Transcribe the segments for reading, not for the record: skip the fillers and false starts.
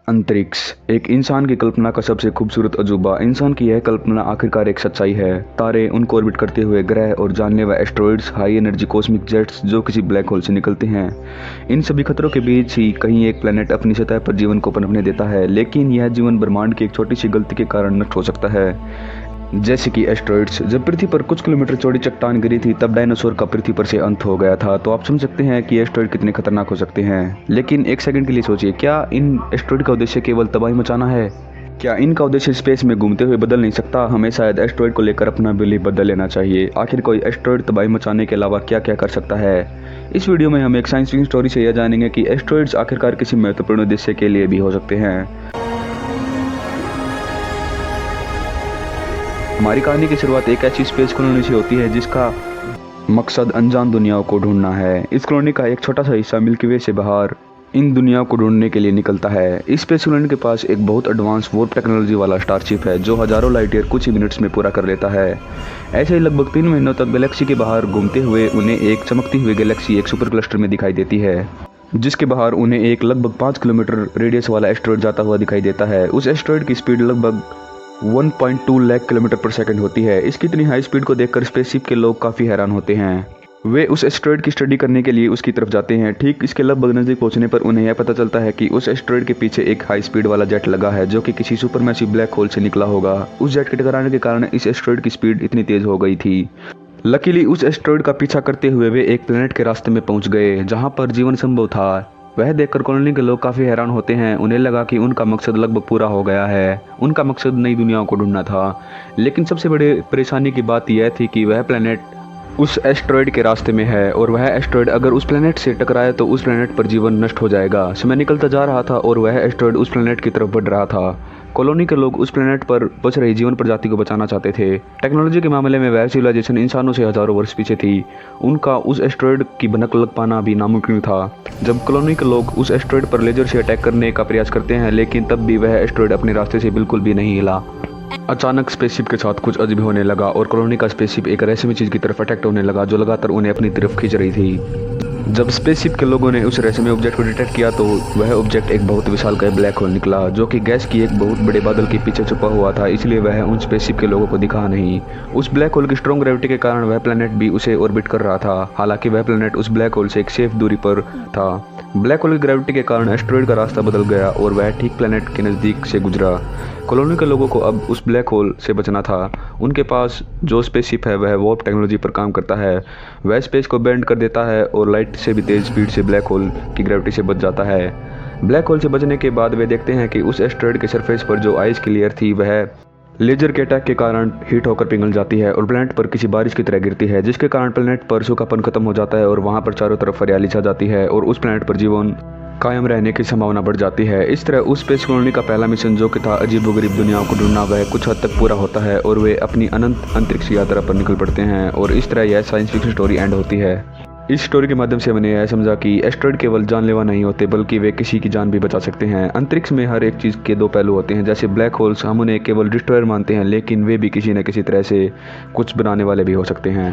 अंतरिक्ष एक इंसान की कल्पना का सबसे खूबसूरत अजूबा। इंसान की यह कल्पना आखिरकार एक सच्चाई है। तारे, उनको ऑर्बिट करते हुए ग्रह और जानलेवा asteroids, high energy cosmic jets जो किसी ब्लैक होल से निकलते हैं। इन सभी खतरों के बीच ही कहीं एक प्लेनेट अपनी सतह पर जीवन को पनपने देता है, लेकिन यह जीवन ब्रह्मांड की एक छोटी सी गलती के कारण नष्ट हो सकता है। जैसे कि एस्ट्रॉइड्स। जब पृथ्वी पर कुछ किलोमीटर चौड़ी चट्टान गिरी थी तब डायनासोर का पृथ्वी पर से अंत हो गया था। तो आप समझ सकते हैं कि एस्ट्रॉइड कितने खतरनाक हो सकते हैं। लेकिन एक सेकंड के लिए सोचिए, क्या इन एस्ट्रॉइड का उद्देश्य केवल तबाही मचाना है? क्या इनका उद्देश्य स्पेस में घूमते हुए बदल नहीं सकता? हमें शायद एस्ट्रॉइड को लेकर अपना बिलीफ बदल लेना चाहिए। आखिर कोई एस्ट्रॉइड तबाही मचाने के अलावा क्या क्या कर सकता है? इस वीडियो में हम एक साइंस फिक्शन स्टोरी से यह जानेंगे कि एस्ट्रॉइड्स आखिरकार किसी महत्वपूर्ण उद्देश्य के लिए भी हो सकते हैं। हमारी कहानी की शुरुआत एक ऐसी स्पेस कॉलोनी से होती है जिसका मकसद अनजान दुनियाओं को ढूंढना है। इस कॉलोनी का एक छोटा सा हिस्सा मिल्की वे से बाहर इन दुनियाओं को ढूंढने के लिए निकलता है। इस स्पेस कॉलोनी के पास एक बहुत एडवांस वॉर्प टेक्नोलॉजी वाला स्टारशिप है जो हजारों लाइट ईयर कुछ ही मिनट्स में पूरा कर लेता है। ऐसे ही लगभग 3 महीनों तक गैलेक्सी के बाहर घूमते हुए उन्हें एक चमकती हुई गैलेक्सी एक सुपर क्लस्टर में दिखाई देती है, जिसके बाहर उन्हें एक लगभग 5 किलोमीटर रेडियस वाला एस्ट्रॉइड जाता हुआ दिखाई देता है। उस एस्ट्रॉइड की स्पीड लगभग 1.2 लाख किलोमीटर पर सेकंड होती है। इसकी इतनी हाई स्पीड को देखकर स्पेसशिप के लोग काफ़ी हैरान होते हैं। वे उस एस्ट्रॉइड की स्टडी करने के लिए उसकी तरफ जाते हैं। ठीक इसके लगभग नज़दीक पहुंचने पर उन्हें यह पता चलता है कि उस एस्ट्रॉइड के पीछे एक हाई स्पीड वाला जेट लगा है जो कि किसी सुपरमैसिव ब्लैक होल से निकला होगा। उस जेट के टकराने के कारण इस एस्ट्रॉइड की स्पीड इतनी तेज हो गई थी। लकीली उस एस्ट्रॉइड का पीछा करते हुए वे एक प्लेनेट के रास्ते में पहुंच गए जहां पर जीवन संभव था। वह देखकर कॉलोनी के लोग काफ़ी हैरान होते हैं। उन्हें लगा कि उनका मकसद लगभग पूरा हो गया है। उनका मकसद नई दुनियाओं को ढूंढना था। लेकिन सबसे बड़ी परेशानी की बात यह थी कि वह प्लेनेट उस एस्ट्रॉइड के रास्ते में है और वह एस्ट्रॉइड अगर उस प्लेनेट से टकराए तो उस प्लेनेट पर जीवन नष्ट हो जाएगा। समय निकलता जा रहा था और वह एस्ट्रॉइड उस प्लेनेट की तरफ बढ़ रहा था। कॉलोनी के लोग उस प्लेनेट पर बच रही जीवन प्रजाति को बचाना चाहते थे। टेक्नोलॉजी के मामले में वह सिविलाइजेशन इंसानों से हजारों वर्ष पीछे थी। उनका उस एस्ट्रॉइड की भनक लग पाना भी नामुमकिन था। जब कॉलोनी के लोग उस एस्ट्रॉइड पर लेजर से अटैक करने का प्रयास करते हैं, लेकिन तब भी वह एस्ट्रॉइड अपने रास्ते से बिल्कुल भी नहीं हिला। अचानक स्पेसशिप के साथ कुछ अजीब होने लगा और कॉलोनी का स्पेसशिप एक रहस्यमय चीज की तरफ अटैक्ट होने लगा जो लगातार उन्हें अपनी तरफ खींच रही थी। जब स्पेसशिप के लोगों ने उस रहस्यमय ऑब्जेक्ट को डिटेक्ट किया तो वह ऑब्जेक्ट एक बहुत विशालकाय ब्लैक होल निकला जो कि गैस की एक बहुत बड़े बादल के पीछे छुपा हुआ था, इसलिए वह उन स्पेसशिप के लोगों को दिखा नहीं। उस ब्लैक होल की स्ट्रॉन्ग ग्रेविटी के कारण वह प्लेनेट भी उसे ऑर्बिट कर रहा था। हालांकि वह प्लेनेट उस ब्लैक होल से एक सेफ दूरी पर था। ब्लैक होल की ग्रेविटी के कारण एस्ट्रॉइड का रास्ता बदल गया और वह ठीक प्लेनेट के नज़दीक से गुजरा। कॉलोनी के लोगों को अब उस ब्लैक होल से बचना था। उनके पास जो स्पेसशिप है वह वॉर्प टेक्नोलॉजी पर काम करता है। वह स्पेस को बेंड कर देता है और लाइट से भी तेज स्पीड से ब्लैक होल की ग्रेविटी से बच जाता है। ब्लैक होल से बचने के बाद वे देखते हैं कि उस एस्ट्रॉइड के सरफेस पर जो आइस की लेयर थी वह लेजर के अटैक के कारण हीट होकर पिघल जाती है और प्लेनेट पर किसी बारिश की तरह गिरती है, जिसके कारण प्लेनेट पर सूखापन खत्म हो जाता है और वहां पर चारों तरफ हरियाली छा जाती है और उस प्लेनेट पर जीवन कायम रहने की संभावना बढ़ जाती है। इस तरह उस स्पेस कॉलोनी का पहला मिशन जो कि था अजीबोगरीब दुनियाओं को ढूंढना, वह कुछ हद तक पूरा होता है और वे अपनी अनंत अंतरिक्ष यात्रा पर निकल पड़ते हैं और इस तरह यह साइंस फिक्शन स्टोरी एंड होती है। इस स्टोरी के माध्यम से मैंने यह समझा कि एस्ट्रॉइड केवल जानलेवा नहीं होते बल्कि वे किसी की जान भी बचा सकते हैं। अंतरिक्ष में हर एक चीज़ के दो पहलू होते हैं। जैसे ब्लैक होल्स हम उन्हें केवल डिस्ट्रॉयर मानते हैं, लेकिन वे भी किसी न किसी तरह से कुछ बनाने वाले भी हो सकते हैं।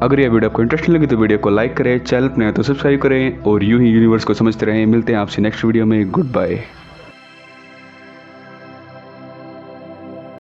अगर यह वीडियो आपको इंटरेस्टिंग लगी तो वीडियो को लाइक करें, चैनल पर नए तो सब्सक्राइब करें और यूं ही यूनिवर्स को समझते रहें। मिलते हैं आपसे नेक्स्ट वीडियो में। Good bye.